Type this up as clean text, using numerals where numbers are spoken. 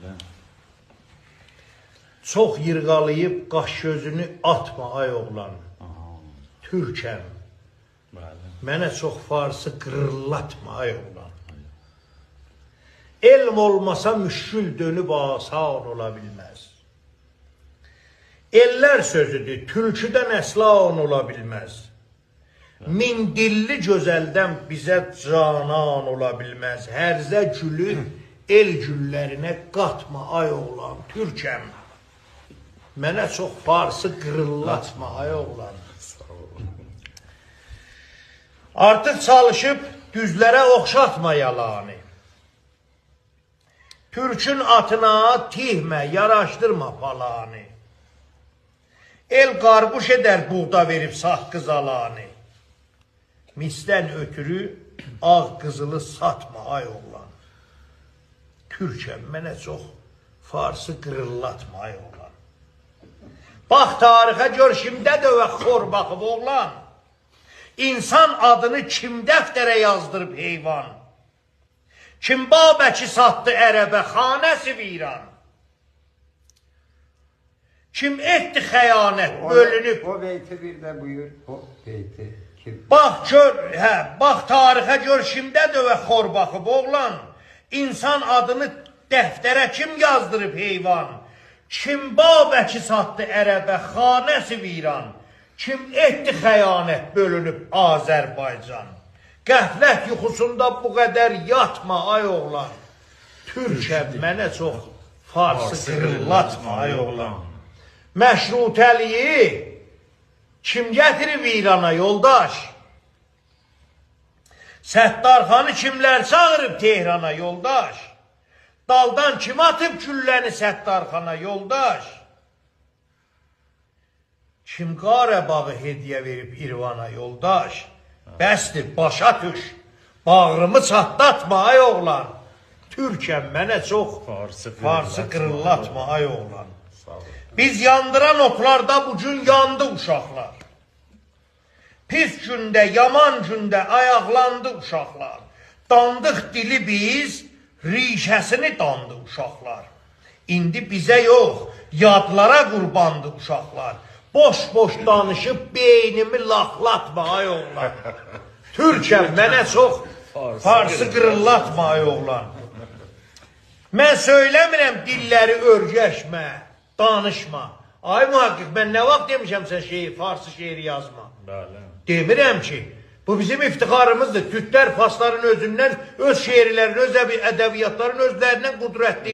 Bəli. Çox yırğalayıb qaş gözünü atma ay oğlan. Türkəm. Bəli. Mənə çox farsı qırıllatma ay oğlan. Elm olmasa müşkül dönüb asan ola bilməz. Eller sözüdür, tülküdən əslan ola bilməz. Min dilli gözəldən bizə canan ola bilməz. Hərzə gülü el güllərinə qatma ay oğlan, Türkəm. Mənə çox farsı qırıllatma ay oğlan. Artıq çalışıb düzlərə oxşatma yalanı. Türkün atına tihmə, yaraşdırma palanı. El qarquş edər buğda verib sağ qızalanı. Misdən ötürü ağ qızılı satma ay oğlan. Türkəm, mənə çox farsı qırıllatma ay oğlan. Bax tarixə gör kimdə dövə xor baxıb oğlan. İnsan adını kim dəftərə yazdırıb heyvan. Kim Babəki satdı ərəbə xanəsi viran. Kim etdi xəyanət bölünüb. O beyti bir də buyur. O beyti. Bax gör, bax tarixə gör kimdə dövə xor baxıb oğlan. İnsan adını dəftərə kim yazdırıb heyvan. Kim Babəki satdı ərəbə xanəsi viran. Kim etdi xəyanət bölünüb Azərbaycan. Qəflət yuxusunda bu qədər yatma ay oğlan. Türkəm, mənə çox farsı qırıllatma ay oğlan. Məşrutəliyi kim gətirib İrana yoldaş? Səttarxanı kimlər çağırıb Tehrana yoldaş? Daldan kim atıb gülləni Səttarxana yoldaş? Kim Qarebağı hediyə verib İrvana yoldaş? Bəsdir, başa düş. Bağrımı çatlatma ay oğlan. Türkəm, mənə çox farsı qırıllatma ay oğlan. Biz yandıran otlarda bugün yandı uşaqlar. Pis gündə, yaman gündə ayaqlandı uşaqlar. Dandıq dili biz, rişəsini dandı uşaqlar. İndi bizə yox, yadlara qurbandı uşaqlar. Boş-boş danışıb beynimi laxlatma ay oğlan. Türkəm, mənə çox farsı qırıllatma ay oğlan. Mən söyləmirəm dilləri örgəşmə, danışma. Ay mühaqqiq, mən nə vaxt demişəm sən farsı şeiri yazma. Demirəm ki, bu bizim iftixarımızdır. Tüttər pasların özündən, öz şeirlərin, öz ədəbiyyatların özlərindən qudrətli.